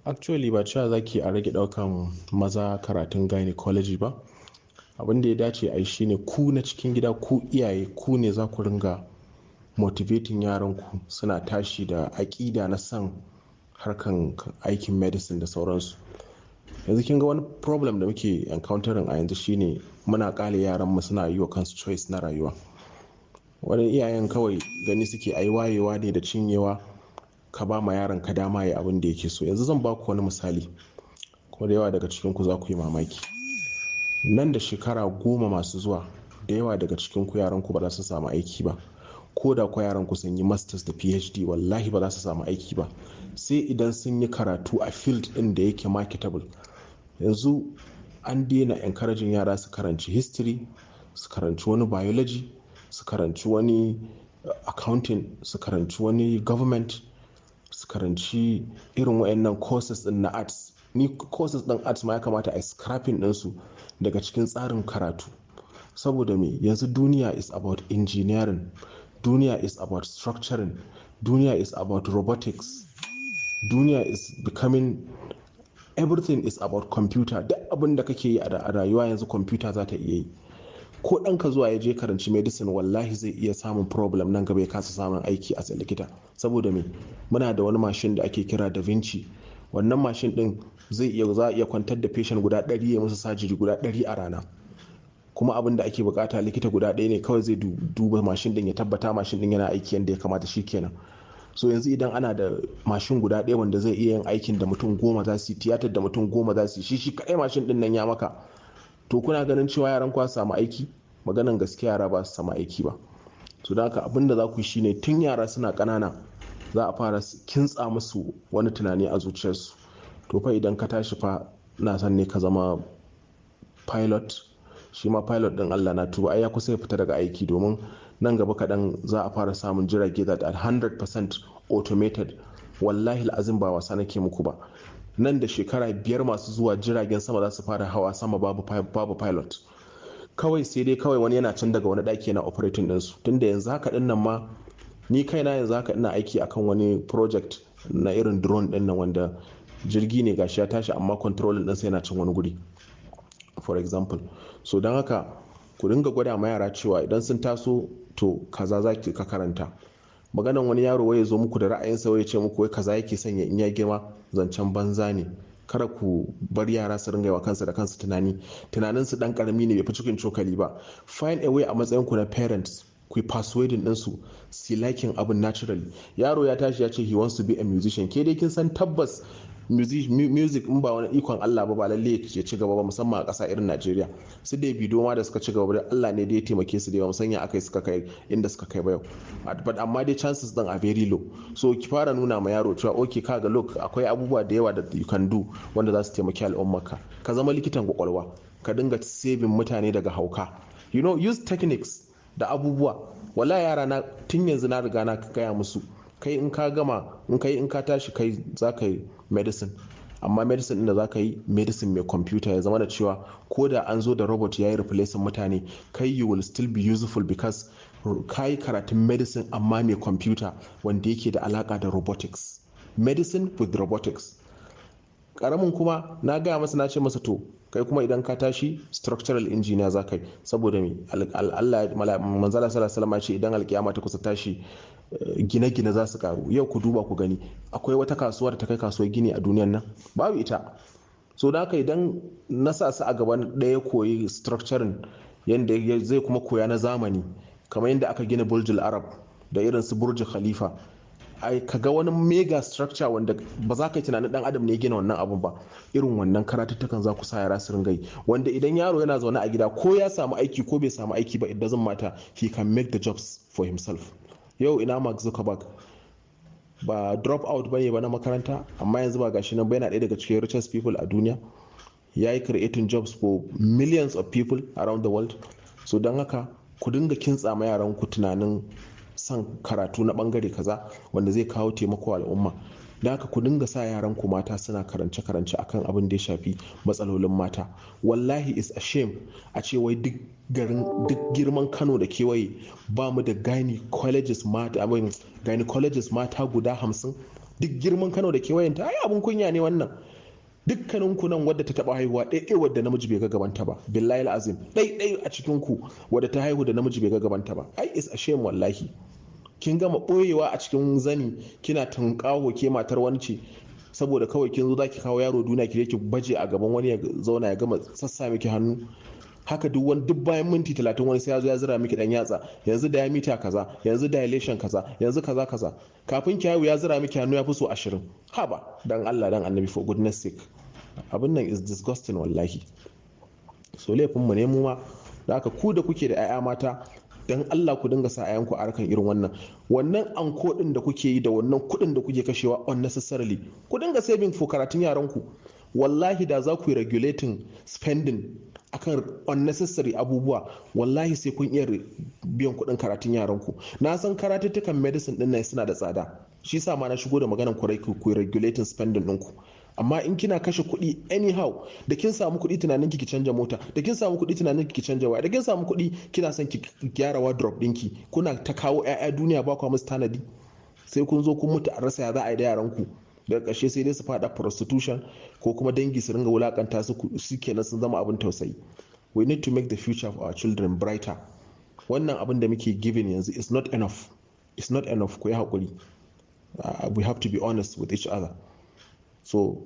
Actually ba cewa zaki a rage daukan maza karatun gynecology ba. Abin da ya dace a yi shine ku na cikin gida, ku iyaye, ku ne za ku ringa motivating yaranku suna tashi da aƙida na son harkan aikin medicine da sauransu. Yanzu kin ga wani problem da muke encountering a yanzu shine muna ƙale yaranmu suna yi wa kansu choice na rayuwa. Wani iyayen kawai gani suke ai wayewa ne da cinyewa, ka ba ma yaron ka dama ya abin da yake so. Yanzu zan ba ku wani misali, kuma da yawa daga cikinku za ku yi mamaki. Nan da shekara 10 masu zuwa, da yawa daga cikinku yaranku ba za su samu aiki ba. Ko da ku yaranku sun yi masters da phd, wallahi ba za su samu aiki ba sai idan sun yi karatu a field ɗin da yake marketable. Yanzu an daina encouraging yara su karanci history, su karanci wani biology, su karanci wani accounting, su karanci wani government, su karanci irin wayannan courses din na arts. Ni courses din arts ma ya kamata a scrapping ɗinsu daga cikin tsarin karatu. Saboda me? Yanzu duniya is about engineering, duniya is about structuring, duniya is about robotics, duniya is becoming, everything is about computer. Duk abin da kake yi a rayuwa yanzu computer za ta iya yi. Ko ɗanka zuwa ya je karanci medicine, wallahi zai iya samun problem nan gaba ya kasa samun aiki a likita. Saboda me? Muna da wani mashin da ake kira da Vinci. Wannan mashin din za a iya kwantar da patient guda 100 ya musu surgery guda 100 a rana. Kuma abin da ake bukata likita guda ɗaya ne kawai zai duba mashin din ya tabbata mashin din yana aiki yadda ya kamata, shi kenan. So yanzu idan ana da mashin guda ɗaya wanda zai iya yin aikin da mutum 10 za su yi, tiyatar da mutum 10 za su yi, shi kaɗai mashin din nan ya maka. To kuna ganin cewa yaran ku su samu aiki? Maganan gaskiya yara ba su samu aiki ba. To da haka abin da za ku yi shine tun yara suna ƙanana za a fara kintsa musu wani tunani a zuciyarsu. To fa idan ka tashi fa na san ne ka zama pilot. Shi ma pilot din Allah na tuba ai ya kusa ya fita daga aiki, domin nan gaba kaɗan za a fara samun jirage that are 100% automated. Wallahi al'azim ba wasa nake muku ba. Nan da shekara 5 masu zuwa jiragen sama za su fara hawa sama babu pilot. Kawai sai dai kawai wani yana can daga wani ɗaki yana operating ɗinsu. Tunda yanzu haka ɗin nan ma ni kaina yanzu haka ina aiki akan wani project na irin drone ɗin nan wanda jirgi ne gashi ya tashi amma controlling ɗinsa yana cin wani guri, for example. So don haka ku dinga gwada ma yara cewa idan sun taso to kaza za ka karanta. Maganan wani yaro wai ya zo muku da ra'ayinsa wai ya ce muku wai kaza yake sanya in ya girma, zancen banza ne. Kada ku bar yara su ringa wa kansu da kansu tunanin su dan karami ne bai fi cikin cokali ba. Find a way a matsayin ku na parents, ku persuading din su liking abin naturally. Yaro ya tashi ya ce he wants to be a musician, ke dai kin san tabbas music in ba wani ikon Allah ba lalle ya ci gaba ba, musamman a ƙasa irin Najeriya. Su dai bidiyo ma da suka ci gaba da Allah ne da ya taimake su da yawa, musanya akai suka kai inda suka kai ba yau. But amma dai chances din are very low. So ki fara nuna ma yaro cewa okay kaga look akwai abubuwa da yawa da you can do wanda za su taimaki al'ummarka. Ka zama likitan kwakwalwa, ka dinga saving mutane daga hauka. Use techniques da abubuwa. Wallahi yara na tun yanzu na riga na gaya musu, kai in ka gama in ka tashi kai za ka yi medicine, amma medicine inda za ka yi medicine mai computer, ya zama da cewa ko da an zo da robot ya yi replacing mutane, kai you will still be useful because ka yi karatun medicine amma mai computer wanda yake da alaka da robotics. Medicine with robotics. Karamin kuma na gaya masa, na ce masa to kai kuma idan ka tashi structural engineer za ka yi. Saboda me? Allah manzala sallallahu alaihi wasallam ya ce idan alkiyama ta kusa tashi gine-gine za su karu. Yau ku duba ku gani, akwai wata kasuwar da ta kai kasuwar gini a duniyan nan? Babu ita. So da haka idan na sa su a gaban ɗaya koyi structuring yadda zai kuma koya na zamani, kamar yadda aka gina burjul arab da irin su burj khalifa, ai kaga wani mega structure wanda ba za ka yi tunanin dan adam ne ya gina wannan abun ba. Irin wannan karatuttukan za ku sa yara su ringa yi, wanda idan yaro yana zaune a gida ko ya samu aiki ko bai samu aiki ba, it doesn't matter, he can make the jobs for himself. Yau ina Mark Zuckerberg ba drop out bane ba na makaranta, amma yanzu ba gashi nan ba yana ɗaya daga cikin richest people a duniya. Ya yi creating jobs for millions of people around the world. So don haka ku dinga kintsa ma yaran ku tunanin son karatu na bangare kaza wanda zai kawo taimako al'umma. Da haka ku dinga sa yaran ku mata suna karance-karance akan abin da ya shafi matsalolin mata. Wallahi is a shame a ce wai duk girman Kano da kewaye ba mu da gynecologists mata guda 50. duk girman Kano da kewayenta ai abun kunya ne wannan. Dukkanin ku nan wadda ta taba haihuwa ɗaiɗai wadda namiji bai ga gabanta ba, billahi azim ɗaiɗai a cikin ku wadda ta haihu da namiji bai ga gabanta ba, ai is a shame wallahi. Kin gama ɓoyewa a cikin zani kina tunƙaho ke matar wani ce, saboda kawai kin zo za ki kawo yaro duniya ki ki baje a gaban wani ya zauna ya gama sassa miki hannu. Haka duk bayan minti 30 wani sai ya zo ya zira miki dan yatsa, yanzu diameter kaza, yanzu dilation kaza, yanzu kaza kaza, kafin ki haihu ya zira miki hannu ya fi so 20. Haba dan Allah dan Annabi, for goodness sake. Abin nan is disgusting wallahi. So laifin mu ne mu ma, da haka ku da kuke da 'ya'ya mata, dan Allah ku dinga sa 'ya'yanku a harkan irin wannan anko din da kuke yi da wannan kuɗin da kuke kashewa unnecessarily, ku dinga saving for karatun yaranku. Wallahi da za ku yi regulating spending akan unnecessary abubuwa, wallahi sai kun iya biyan kuɗin karatun yaranku. Na san karatuttukan medicine din nan suna da tsada, shi sa ma na shigo da maganan ku regulating spending ɗinku. Amma in kina kashe kuɗi anyhow, da kin samu kuɗi tunanin ki canja mota, da kin samu kuɗi tunanin ki canja waya, da kin samu kuɗi kina son ki gyara wardrobe ɗinki, kuna ta kawo 'ya'ya duniya ba ku musu tanadi, sai kun zo kun mutu a rasa ya za a yi da yaranku. Daga ƙarshe sai dai su fada prostitution, ko kuma dangi su ringa wulakanta su kenan sun zama abin tausayi. We need to make the future of our children brighter. Wannan abin da muke giving yanzu is not enough. It's not enough. Ku yi haƙuri. We have to be honest with each other. So